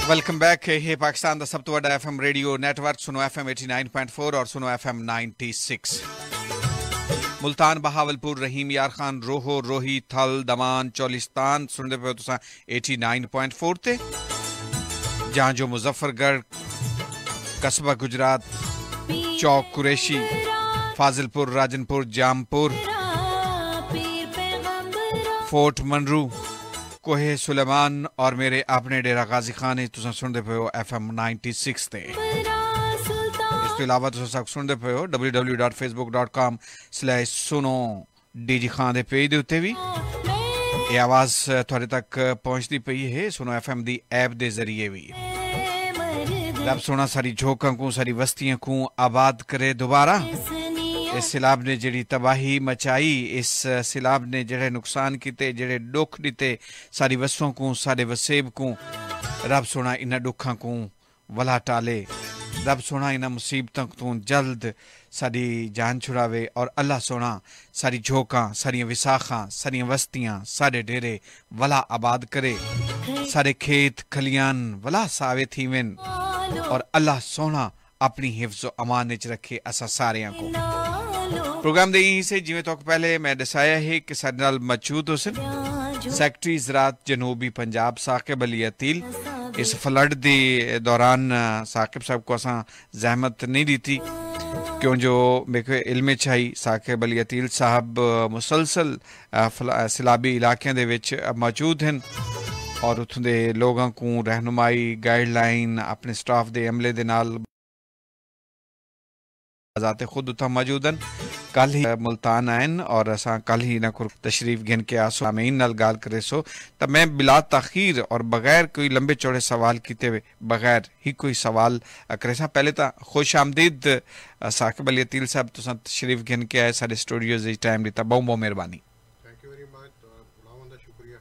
Welcome back. ये पाकिस्तान दा सब तो बड़ा एफएम रेडियो नेटवर्क सुनो एफएम 89.4 और सुनो एफएम 96। मुल्तान, बहावलपुर, रहीम यार खान, रोहो, रोही, थल, दमान, चौलिस्तान सुनते पे तुसा 89.4 ते। जहां जो मुजफ्फरगढ़, कस्बा गुजरात, चौक कुरैशी, फाजिलपुर, राजनपुर, जामपुर, फोर्ट मनरू, कोहे सुलेमान और मेरे अपने डेरा गाजी खान तुम सुनते पे हो एफएम 96 ते। इस तो इलावा तुम सब सुनते पे हो www.facebook.com/सुनो डीजी खान दे पेज दे उत्ते भी ये आवाज थोड़े तक पहुंचती पई है सुनो एफएम दी ऐप दे जरिए भी। रब सोना सारी झोंका को सारी बस्तियां को आबाद करे दोबारा। इस सिलाब ने जड़ी तबाही मचाई, इस सिलाब ने जड़े नुकसान किते, जड़े दुख दिते सारी वसों को, सारे वसेब को, रब सोना इन दुखा को वला टाले। रब सोना इन मुसीबतों तो जल्द सारी जान छुड़ावे और अल्लाह सोना सारी झोंका, सारी विसाखा, सारी बस्तियां, सारे डेरे वला आबाद करे, सारे खेत खलियान वला सावे थीवन और अल्लाह सोना अपनी हिफ्ज़ अमान च रखे असा सारियां को। प्रोग्राम दे यहीं से जिवें तो पहले मैं दसाया है कि साडे नाल मौजूद हुसन सेक्रेटरी ज़राअत जनूबी पंजाब साकिब अली अतील। इस फ्लड के दौरान साकिब साहब को असा जहमत नहीं दी थी क्यों जो मेरे इल्म चाहिए साकिब अली अतील साहब मुसलसल सैलाबी इलाकों दे विच मौजूद हैं और उत्थों दे लोगों को रहनुमाई गाइडलाइन अपने स्टाफ दे अमले दे नाल आजाते खुद उतना मौजूद हैं। कल ही मुल्तान आयन और असा कल ही ना तशरीफ गिन के आसो आमीन नाल गाल करे सो तब मैं बिला तखीर और बगैर कोई लंबे चौड़े सवाल किते हुए बगैर ही कोई सवाल करे सा। पहले तो खुश आमदीद साकिब अली अतील साहब तुसा तशरीफ गिन के आए सारे स्टूडियोज इस टाइम दिता, बहुत बहुत मेहरबानी। थैंक यू वेरी मच, बुलावन दा शुक्रिया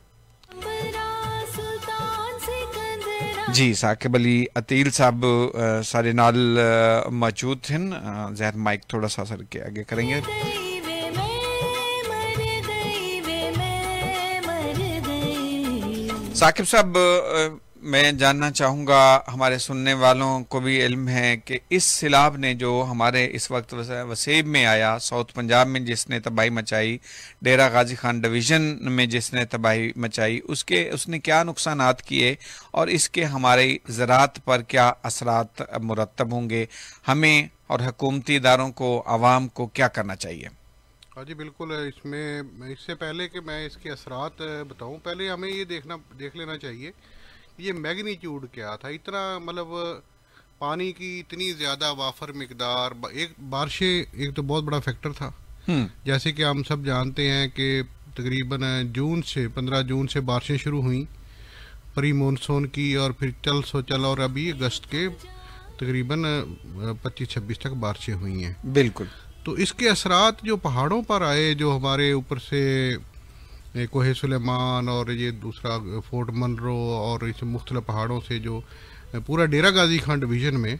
जी। साकिब अली अतील साहब सारे नाल मौजूद हैं। जहर माइक थोड़ा सा सर के आगे करेंगे। साकिब साहब मैं जानना चाहूँगा, हमारे सुनने वालों को भी इल्म है कि इस सैलाब ने जो हमारे इस वक्त वसेब में आया, साउथ पंजाब में जिसने तबाही मचाई, डेरा गाजी खान डिवीज़न में जिसने तबाही मचाई, उसने क्या नुकसानात किए और इसके हमारे ज़राअत पर क्या असरात मुरतब होंगे, हमें और हुकूमती इदारों को, आवाम को क्या करना चाहिए? हाँ जी बिल्कुल। इससे पहले कि मैं इसके असरात बताऊँ, पहले हमें ये देख लेना चाहिए ये मैग्नीट्यूड क्या था। इतना मतलब पानी की इतनी ज़्यादा वाफर मिकदार, एक बारिशें एक तो बहुत बड़ा फैक्टर था। जैसे कि हम सब जानते हैं कि तकरीबन 15 जून से बारिशें शुरू हुई प्री मानसून की और फिर चल और अभी अगस्त के तकरीबन 25-26 तक बारिशें हुई हैं। बिल्कुल। तो इसके असरात जो पहाड़ों पर आए, जो हमारे ऊपर से कोहे सुलेमान और ये दूसरा फोर्ट मनरो और इस मुख्तलिफ पहाड़ों से जो पूरा डेरा गाजी खान डिवीज़न में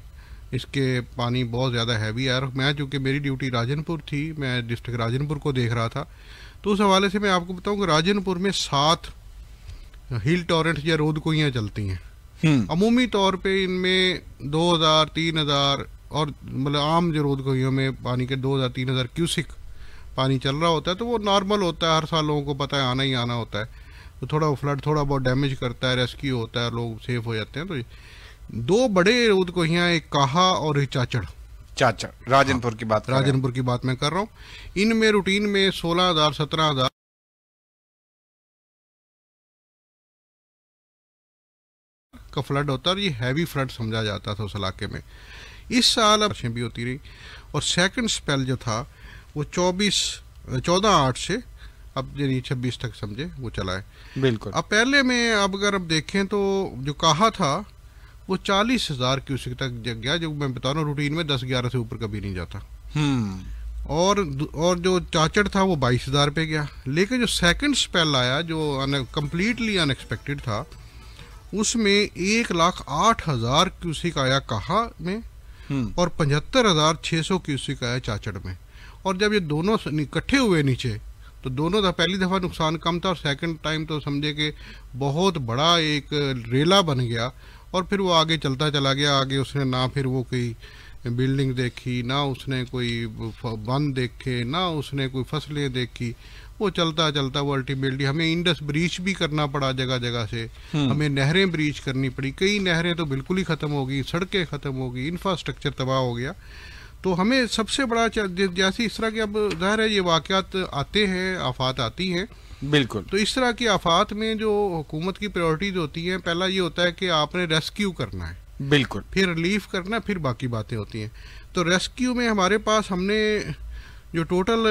इसके पानी बहुत ज़्यादा हैवी है। और मैं चूँकि मेरी ड्यूटी राजनपुर थी, मैं डिस्ट्रिक्ट राजनपुर को देख रहा था, तो उस हवाले से मैं आपको बताऊँ कि राजनपुर में 7 हिल टॉरेंट्स या रोद कोइयाँ चलती हैं। अमूमी तौर पे इनमें 2000-3000 और मतलब आम जो रोद कोइयों में पानी के 2000-3000 क्यूसिक पानी चल रहा होता है, तो वो नॉर्मल होता है, हर साल लोगों को पता है आना ही आना होता है। तो थोड़ा फ्लड थोड़ा बहुत डैमेज करता है, रेस्क्यू होता है, लोग सेफ हो जाते हैं। तो 2 बड़े रोद कोहियाँ, एक काहा और एक चाचड़ राजनपुर की बात मैं कर रहा हूँ। इनमें रूटीन में 16,000-17,000 का फ्लड होता है और ये हैवी फ्लड समझा जाता था उस इलाके में। इस साल बारिशें भी होती रही और सेकंड स्पेल जो था वो 14/8 से अब यानी 26 तक समझे वो चला है। बिल्कुल। अब पहले में अगर अब देखें तो जो कहा था वो 40,000 क्यूसिक तक गया, जो मैं बता रहा हूँ रूटीन में 10-11 से ऊपर कभी नहीं जाता। और जो चाचड़ था वो 22,000 पे गया। लेकिन जो सेकंड स्पेल आया जो कम्प्लीटली अनएक्सपेक्टेड था, उसमें 1,08,000 क्यूसिक आया काहा में और 75,600 क्यूसिक आया चाचड़ में। और जब ये दोनों इकट्ठे हुए नीचे तो दोनों का पहली दफ़ा नुकसान कम था और सेकंड टाइम तो समझे कि बहुत बड़ा एक रेला बन गया और फिर वो आगे चलता चला गया। आगे उसने ना फिर वो कोई बिल्डिंग देखी, ना उसने कोई वन देखे, ना उसने कोई फसलें देखी। वो चलता चलता वो अल्टीमेटली हमें इंडस ब्रीच भी करना पड़ा जगह जगह से, हमें नहरें ब्रीच करनी पड़ी। कई नहरें तो बिल्कुल ही ख़त्म हो गई, सड़कें ख़त्म हो गई, इंफ्रास्ट्रक्चर तबाह हो गया। तो हमें सबसे बड़ा जैसे इस तरह के अब ज़ाहिर है ये वाक़यात आते हैं, आफात आती हैं, बिल्कुल। तो इस तरह की आफात में जो हुकूमत की प्रायोरिटीज़ होती हैं, पहला ये होता है कि आपने रेस्क्यू करना है, बिल्कुल, फिर रिलीफ करना, फिर बाकी बातें होती हैं। तो रेस्क्यू में हमारे पास हमने जो टोटल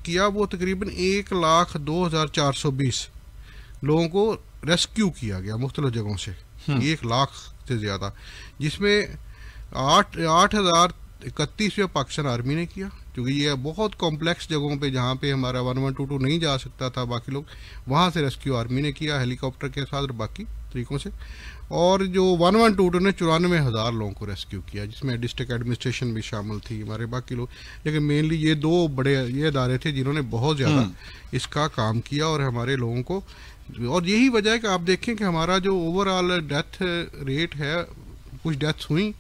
किया वो तकरीबन 1,02,420 लोगों को रेस्क्यू किया गया मुख्तलिफ जगहों से, 1 लाख से ज़्यादा, जिसमें 8,031 पाकिस्तान आर्मी ने किया, क्योंकि ये बहुत कॉम्प्लेक्स जगहों पे जहाँ पे हमारा 1122 नहीं जा सकता था बाकी लोग, वहाँ से रेस्क्यू आर्मी ने किया हेलीकॉप्टर के साथ और बाकी तरीक़ों से। और जो 1122 ने 94,000 लोगों को रेस्क्यू किया, जिसमें डिस्ट्रिक्ट एडमिनिस्ट्रेशन भी शामिल थी, हमारे बाकी लोग, लेकिन मेनली ये 2 बड़े ये अदारे थे जिन्होंने बहुत ज़्यादा इसका काम किया और हमारे लोगों को। और यही वजह है कि आप देखें कि हमारा जो ओवरऑल डेथ रेट है, कुछ डेथ्स हुई,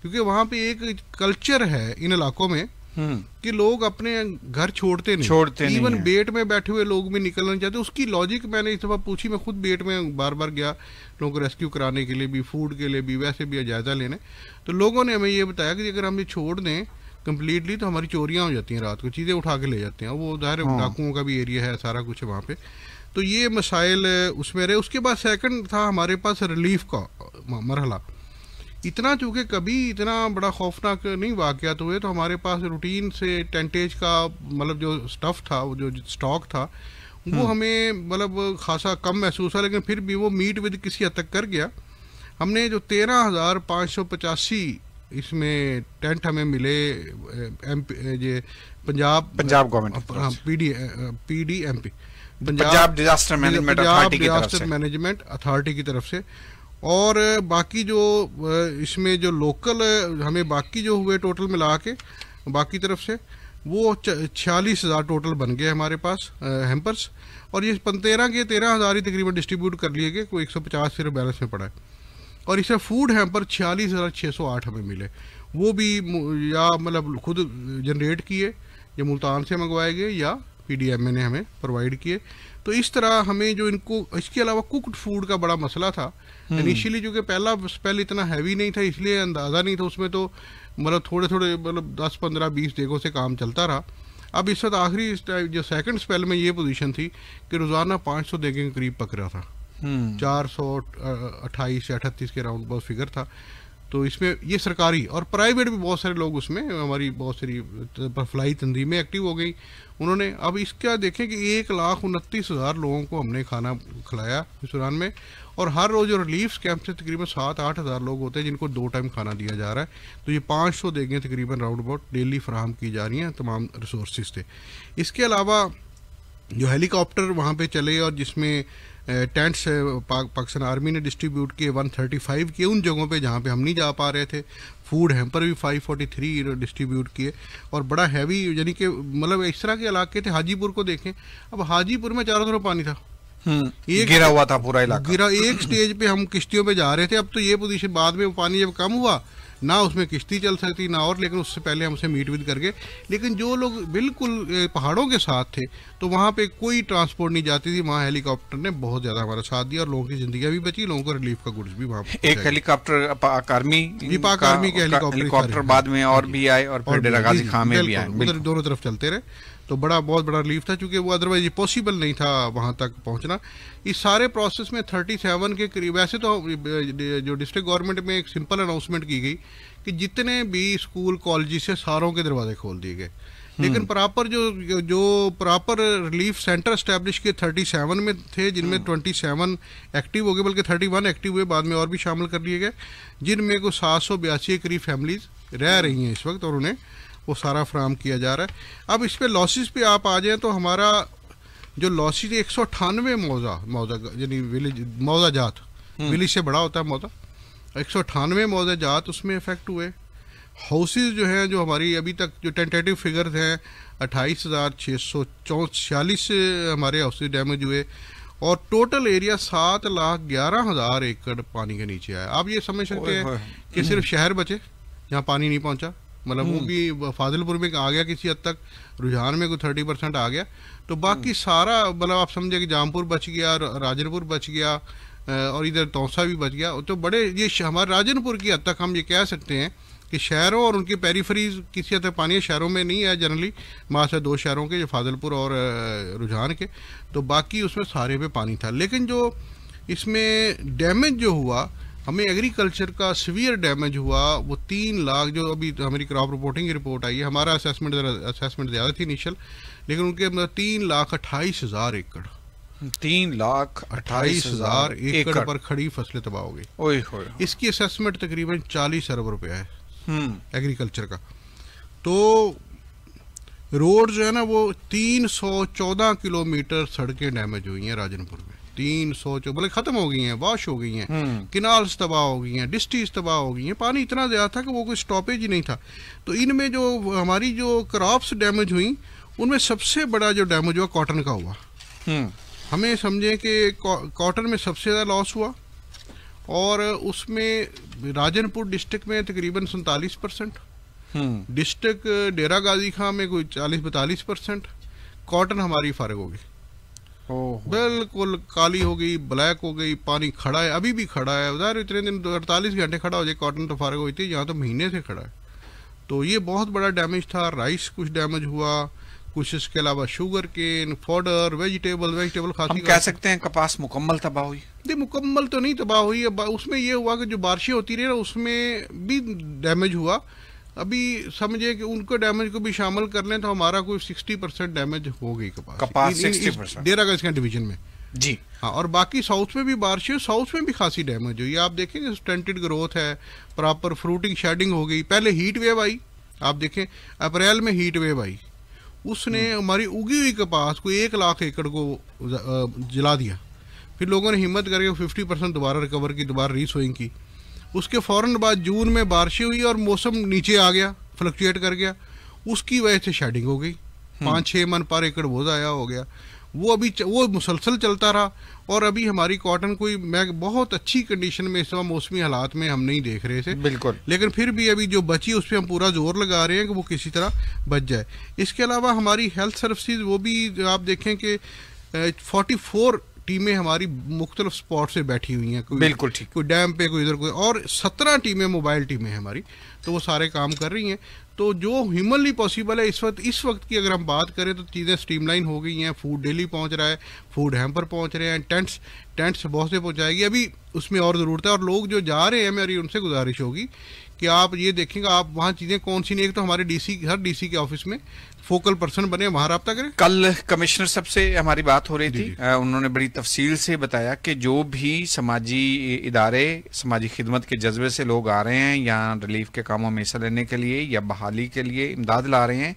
क्योंकि वहाँ पे एक कल्चर है इन इलाकों में कि लोग अपने घर छोड़ते नहीं, इवन बेट में बैठे हुए लोग भी निकलना नहीं चाहते। उसकी लॉजिक मैंने इस दफ़ा पूछी, मैं खुद बेट में बार बार गया लोगों को रेस्क्यू कराने के लिए भी, फूड के लिए भी, वैसे भी जायज़ा लेने। तो लोगों ने हमें ये बताया कि अगर हम ये छोड़ दें कम्प्लीटली तो हमारी चोरियाँ हो जाती हैं, रात को चीज़ें उठा के ले जाते हैं, वो ज़ाहिर डाकुओं का भी एरिया है, सारा कुछ है वहाँ पे। तो ये मसाइल उसमें रहे। उसके बाद सेकंड था हमारे पास रिलीफ का मरहला। इतना चूँकि कभी इतना बड़ा खौफनाक नहीं वाक़यात हुए, तो हमारे पास रूटीन से टेंटेज का मतलब जो स्टफ़ था, वो जो स्टॉक था, वो हमें मतलब खासा कम महसूस हुआ, लेकिन फिर भी वो मीट विद किसी हद तक कर गया। हमने जो 13,585 इसमें टेंट हमें मिले Punjab government PDMP Punjab disaster management authority की तरफ से। और बाकी जो इसमें जो लोकल हमें बाकी जो हुए टोटल मिला के बाकी तरफ से वो 46,000 टोटल बन गए हमारे पास हेम्पर्स। और ये 13,000 ही तकरीबन डिस्ट्रीब्यूट कर लिए गए, कोई 150 सिर्फ बैलेंस में पड़ा है। और इसमें फूड हैम्पर 46,608 हमें मिले, वो भी या मतलब खुद जनरेट किए या मुल्तान से मंगवाए गए या PDMA ने हमें प्रोवाइड किए। तो इस तरह हमें जो इनको, इसके अलावा कुक्ड फूड का बड़ा मसला था इनिशियली, जो कि पहला स्पेल इतना हैवी नहीं था, इसलिए अंदाज़ा नहीं था, उसमें तो मतलब थोड़े थोड़े मतलब 10, 15, 20 देगों से काम चलता रहा। अब इस वक्त आखिरी जो सेकंड स्पेल में ये पोजीशन थी कि रोज़ाना 500 देगे के करीब पक रहा था, 428 या 38 के राउंड बहुत फिगर था। तो इसमें ये सरकारी और प्राइवेट भी बहुत सारे लोग, उसमें हमारी बहुत सारी फलाई तंजीमें एक्टिव हो गई उन्होंने। अब इसका देखें कि 1,29,000 लोगों को हमने खाना खिलाया इस दौरान में। और हर रोज़ रिलीफ कैंप से तकरीबन 7-8 हज़ार लोग होते हैं जिनको 2 टाइम खाना दिया जा रहा है। तो ये 500 देंगे तकरीबन राउंड अबाउट डेली फराहम की जा रही हैं तमाम रिसोर्स थे। इसके अलावा जो हेलीकॉप्टर वहाँ पे चले और जिसमें टेंट्स पाकिस्तान आर्मी ने डिस्ट्रीब्यूट किए 135 किए उन जगहों पे जहाँ पे हम नहीं जा पा रहे थे। फूड हैम्पर भी 543 डिस्ट्रीब्यूट किए और बड़ा हैवी, यानी कि मतलब इस तरह के इलाके थे। हाजीपुर को देखें, अब हाजीपुर में चारों तरफ पानी था, एक गिरा हुआ था पूरा इलाका, गिरा। एक स्टेज पे हम किश्तियों पे जा रहे थे, अब तो ये पोजीशन बाद में पानी जब कम हुआ ना उसमें किश्ती चल सकती ना और, लेकिन उससे पहले हमसे मीट विद कर गए। लेकिन जो लोग बिल्कुल पहाड़ों के साथ थे तो वहाँ पे कोई ट्रांसपोर्ट नहीं जाती थी, वहाँ हेलीकॉप्टर ने बहुत ज़्यादा हमारा साथ दिया और लोगों की जिंदगी भी बची, लोगों को रिलीफ का गुड्स भी वहाँ एक हेलीकॉप्टर पाक आर्मी के हेलीकॉप्टर बाद में और भी आए और फिर डेरा गाजी खां में भी आए, उधर दोनों तरफ चलते रहे। तो बहुत बड़ा रिलीफ था, क्योंकि वो अदरवाइज पॉसिबल नहीं था वहाँ तक पहुँचना। इस सारे प्रोसेस में 37 के करीब, वैसे तो जो डिस्ट्रिक्ट गवर्नमेंट में एक सिंपल अनाउंसमेंट की गई कि जितने भी स्कूल कॉलेज से सारों के दरवाजे खोल दिए गए, लेकिन प्रॉपर जो प्रॉपर रिलीफ सेंटर एस्टैब्लिश किए 37 में थे, जिनमें 27 एक्टिव हो गए, बल्कि 31 एक्टिव हुए, बाद में और भी शामिल कर लिए गए, जिनमें को 782 के करीब फैमिलीज रह रही हैं इस वक्त और उन्हें वो सारा फ्राहम किया जा रहा है। अब इस पे लॉसेस पे आप आ जाएं तो हमारा जो लॉसेस 198 मौजा यानी मौजा जात, विलेज से बड़ा होता है मौजा, 198 मौजा जात उसमें इफेक्ट हुए। हाउसेज जो हैं, जो हमारी अभी तक जो टेंटेटिव फिगर्स हैं 28,646 हमारे हाउसेज डैमेज हुए। और टोटल एरिया 7,11,000 एकड़ पानी के नीचे आया। आप ये समझ सकते हैं कि सिर्फ शहर बचे जहाँ पानी नहीं पहुंचा, मतलब वो भी फाजिलपुर में आ गया किसी हद तक, रुझान में कोई 30% आ गया, तो बाकी सारा मतलब आप समझे कि जामपुर बच गया, राजनपुर बच गया और इधर तौसा भी बच गया। तो बड़े ये हमारे राजनपुर की हद तक हम ये कह सकते हैं कि शहरों और उनके पेरीफरीज किसी हद तक पानी शहरों में नहीं है जनरली, वहाँ से 2 शहरों के, जो फाजिलपुर और रुझान के, तो बाकी उसमें सारे पे पानी था। लेकिन जो इसमें डैमेज जो हुआ, हमें एग्रीकल्चर का सीवियर डैमेज हुआ, वो 3 लाख, जो अभी हमारी क्रॉप रिपोर्टिंग की रिपोर्ट आई है, हमारा असेसमेंट ज़्यादा थी इनिशियल, लेकिन उनके 3,28,000 एकड़, 3,28,000 एकड़ पर खड़ी फसलें तबाह हो गई। इसकी असेसमेंट तकरीबन 40 अरब रुपया है एग्रीकल्चर का। तो रोड जो है ना वो 314 किलोमीटर सड़कें डैमेज हुई हैं राजनपुर में, 300 मतलब खत्म हो गई हैं, वॉश हो गई हैं, किनाल्स तबाह हो गई हैं, डिस्ट्रीज तबाह हो गई हैं, पानी इतना ज़्यादा था कि वो कोई स्टॉपेज ही नहीं था। तो इनमें जो हमारी जो क्रॉप्स डैमेज हुई, उनमें सबसे बड़ा जो डैमेज हुआ कॉटन का हुआ। हमें समझें कि कॉटन में सबसे ज़्यादा लॉस हुआ, और उसमें राजनपुर डिस्ट्रिक्ट में तकरीबन 47%, डिस्ट्रिक्ट डेरा गाजी खां में कोई 40-42%, कॉटन हमारी फारग हो गई, बिल्कुल काली हो गई, ब्लैक हो गई, पानी खड़ा है, अभी भी खड़ा है। उधर इतने दिन 48 घंटे खड़ा हो जाए कॉटन तो फारग हुई थी, यहाँ तो महीने से खड़ा है। तो ये बहुत बड़ा डैमेज था। राइस कुछ डैमेज हुआ, कुछ इसके अलावा शुगर केन, फॉडर, वेजिटेबल खासी। हम कह सकते हैं कपास मुकम्मल तबाह हुई? नहीं, मुकम्मल तो नहीं तबाह हुई, उसमें ये हुआ कि जो बारिशें होती रही ना उसमें भी डैमेज हुआ। अभी समझे कि उनको डैमेज को भी शामिल कर लें तो हमारा कोई 60% डैमेज हो गई कपास 60% डेरा गाजी खां डिवीजन में जी। हाँ, और बाकी साउथ में भी बारिशें, साउथ में भी खासी डैमेज हुई। आप देखेंगे स्टंटेड ग्रोथ है, प्रॉपर फ्रूटिंग शेडिंग हो गई। पहले हीट वेव आई, आप देखें अप्रैल में हीट वेव आई, उसने हमारी उगी हुई कपास को 1 लाख एकड़ को जला दिया। फिर लोगों ने हिम्मत करके 50% दोबारा रिकवर की, दोबारा रीसोइंग की। उसके फ़ौरन बाद जून में बारिशें हुई और मौसम नीचे आ गया, फ्लक्चुएट कर गया, उसकी वजह से शेडिंग हो गई, 5-6 मन पर एकड़ वो ज़ाया हो गया। वो अभी वो मुसलसल चलता रहा, और अभी हमारी कॉटन कोई बहुत अच्छी कंडीशन में इस वक्त मौसमी हालात में हम नहीं देख रहे थे बिल्कुल, लेकिन फिर भी अभी जो बची उस पर हम पूरा जोर लगा रहे हैं कि वो किसी तरह बच जाए। इसके अलावा हमारी हेल्थ सर्विसेज, वो भी आप देखें कि 44 टीमें हमारी मुख्तलिफ स्पॉट से बैठी हुई हैं, बिल्कुल ठीक, कोई डैम पे, कोई इधर, कोई, और 17 टीमें मोबाइल टीमें हैं हमारी, तो वो सारे काम कर रही हैं। तो जो ह्यूमनली पॉसिबल है इस वक्त की अगर हम बात करें तो चीज़ें स्ट्रीमलाइन हो गई हैं। फूड डेली पहुंच रहा है, फूड हैम्पर पहुंच रहे हैं, टेंट्स बहुत से पहुंचाएगी। अभी उसमें और ज़रूरत है, और लोग जो जा रहे हैं मेरी उनसे गुजारिश होगी कि आप ये देखेंगे आप वहाँ चीज़ें कौन सी नहीं, एक तो हमारे हर डीसी के ऑफिस में फोकल पर्सन बने, वहाँ रब्ता करें। कल कमिश्नर साहब से हमारी बात हो रही थी, उन्होंने बड़ी तफसील से बताया कि जो भी समाजी इदारे, समाजी खिदमत के जज्बे से लोग आ रहे हैं यहाँ रिलीफ के कामों में हिस्सा लेने के लिए या बहाली के लिए इमदाद ला रहे हैं,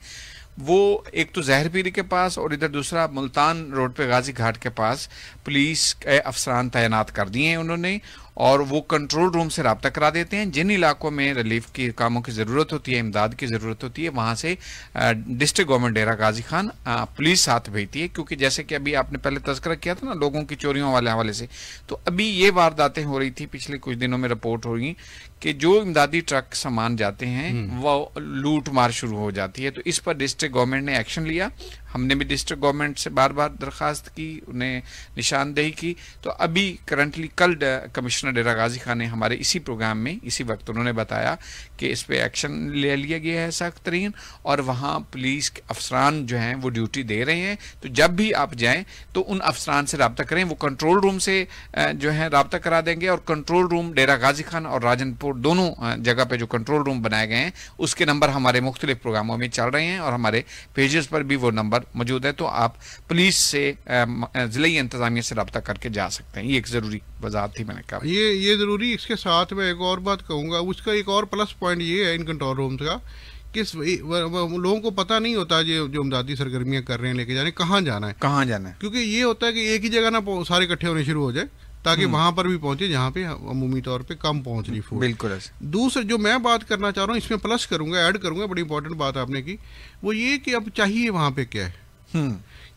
वो एक तो जहर पीरी के पास और इधर दूसरा मुल्तान रोड पे गाजी घाट के पास पुलिस के अफसरान तैनात कर दिए हैं उन्होंने, और वो कंट्रोल रूम से रब्ता करा देते हैं। जिन इलाकों में रिलीफ की कामों की ज़रूरत होती है, इमदाद की ज़रूरत होती है, वहाँ से डिस्ट्रिक्ट गवर्नमेंट डेरा गाजी खान पुलिस साथ भेजती है। क्योंकि जैसे कि अभी आपने पहले तज़किरा किया था ना लोगों की चोरियों वाले हवाले से, तो अभी ये वारदातें हो रही थी, पिछले कुछ दिनों में रिपोर्ट हो रही कि जो इमदादी ट्रक सामान जाते हैं वो लूट मार शुरू हो जाती है। तो इस पर डिस्ट्रिक्ट गवर्नमेंट ने एक्शन लिया। हमने भी डिस्ट्रिक्ट गवर्नमेंट से बार बार दरख्वास्त की, उन्हें निशानदेही की। तो अभी करंटली कल कमिश्नर डेरा गाजी खान ने हमारे इसी प्रोग्राम में इसी वक्त उन्होंने बताया कि इस पे एक्शन ले लिया गया है सख्त तरीन, और वहाँ पुलिस के अफसरान जो हैं वो ड्यूटी दे रहे हैं। तो जब भी आप जाएं तो उन अफसरान से रब्ता करें, वो कंट्रोल रूम से जो है रब्ता करा देंगे। और कंट्रोल रूम डेरा गाजी खान और राजनपुर दोनों जगह पे जो कंट्रोल रूम बनाए गए हैं उसके नंबर हमारे मुख्तलिफ प्रोग्रामों में चल रहे हैं, और हमारे पेजेस पर भी वो नंबर मौजूद है। तो आप पुलिस से ज़िले इंतजामिया से रब्ता करके जा सकते हैं। ये एक ज़रूरी वजाहत थी, मैंने कहा ये ज़रूरी। इसके साथ मैं एक और बात कहूँगा, उसका एक और प्लस पॉइंट ये है इन कंट्रोल रूम्स का कि लोगों को पता नहीं होता जो इमदादी सरगर्मियाँ कर रहे हैं, लेके जाने कहाँ जाना है, क्योंकि ये होता है कि एक ही जगह ना सारे इकट्ठे होने शुरू हो जाए, ताकि वहां पर भी पहुंचे जहां पे अमूमी तौर पे कम पहुंच रही फूड। बिल्कुल। दूसरा जो मैं बात करना चाह रहा हूँ, इसमें प्लस करूंगा, ऐड करूंगा, बड़ी इंपॉर्टेंट बात आपने की, वो ये कि अब चाहिए वहां पे क्या है।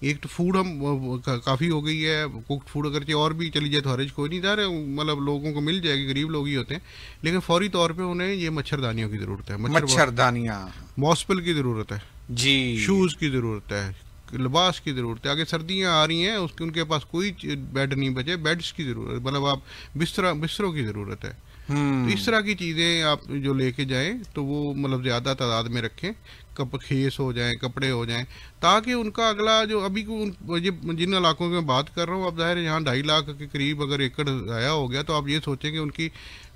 एक तो फूड हम काफ़ी हो गई है, कुक्ड फूड अगर और भी चली जाए तो हर्ज कोई नहीं, रहे मतलब लोगों को मिल जाएगी, गरीब लोग ही होते हैं, लेकिन फौरी तौर पे उन्हें ये मच्छरदानियों की ज़रूरत है, मच्छरदानियाँ, मॉस्पल की ज़रूरत है जी, शूज़ की ज़रूरत है, लिबास की ज़रूरत है। आगे सर्दियाँ आ रही हैं, उसके उनके पास कोई बेड नहीं बचे, बेड्स की ज़रूरत, मतलब आप बिस्तरों की ज़रूरत है। तो इस तरह की चीज़ें आप जो लेके जाएं तो वो मतलब ज़्यादा तादाद में रखें, खेस हो जाएं, कपड़े हो जाएं, ताकि उनका अगला जो अभी जिन इलाकों में बात कर रहा हूँ, अब ज़ाहिर है यहाँ 2.5 लाख के करीब अगर एकड़ आया हो गया, तो आप ये सोचें कि उनकी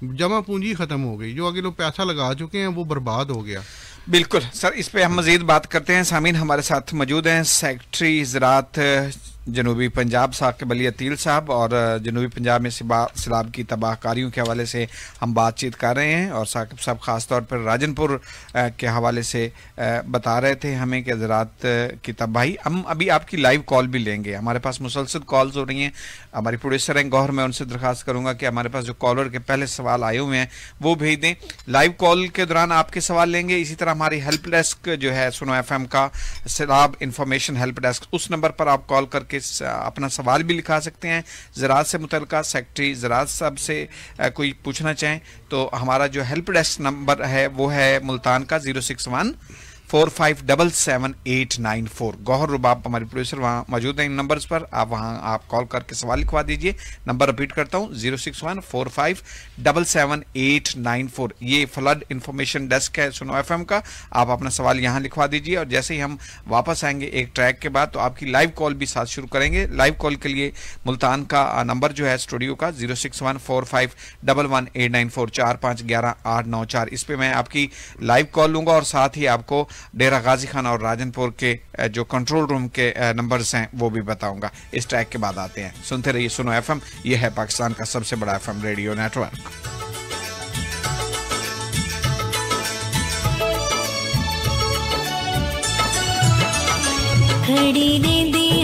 जमा पूंजी ख़त्म हो गई, जो आगे लोग पैसा लगा चुके हैं वो बर्बाद हो गया। बिल्कुल सर, इस पे हम मजीद बात करते हैं। सामीन हमारे साथ मौजूद हैं सेक्रेटरी ज़राअत जनूबी पंजाब साकिब अली अतील साहब, और जनूबी पंजाब में सैलाब की तबाहकारियों के हवाले से हम बातचीत कर रहे हैं, और साकिब साहब ख़ास तौर पर राजनपुर के हवाले से बता रहे थे हमें कि ज़राअत की तबाही। हम अभी आपकी लाइव कॉल भी लेंगे, हमारे पास मुसलसल कॉल्स हो रही हैं। हमारी प्रोड्यूसर हैं गौहर, मैं उनसे दरख्वास्त करूँगा कि हमारे पास जो कॉलर के पहले सवाल आए हुए हैं वो भेज दें। लाइव कॉल के दौरान आपके सवाल लेंगे। इसी तरह हमारी हेल्प डेस्क जो है सुनो FM का सैलाब इंफॉर्मेशन हेल्प डेस्क, उस नंबर पर आप कॉल करके अपना सवाल भी लिखा सकते हैं ज़राअत से मुतल्लिका। सेक्रेटरी ज़राअत साहब से कोई पूछना चाहें तो हमारा जो हेल्प डेस्क नंबर है वो है मुल्तान का 06145777894। गौहर रुबाब हमारी प्रोड्यूसर वहाँ मौजूद हैं इन नंबर्स पर, आप वहाँ आप कॉल करके सवाल लिखवा दीजिए। नंबर रिपीट करता हूँ 06145777894। ये फ्लड इंफॉर्मेशन डेस्क है सुनो FM का, आप अपना सवाल यहाँ लिखवा दीजिए, और जैसे ही हम वापस आएंगे एक ट्रैक के बाद तो आपकी लाइव कॉल भी साथ शुरू करेंगे। लाइव कॉल के लिए मुल्तान का नंबर जो है स्टूडियो का 06145118994 4511 इस पे मैं आपकी लाइव कॉल लूँगा, और साथ ही आपको डेरा गाजी खान और राजनपुर के जो कंट्रोल रूम के नंबर्स हैं वो भी बताऊंगा। इस ट्रैक के बाद आते हैं, सुनते रहिए सुनो FM। ये है पाकिस्तान का सबसे बड़ा FM रेडियो नेटवर्क। घड़ी दे दी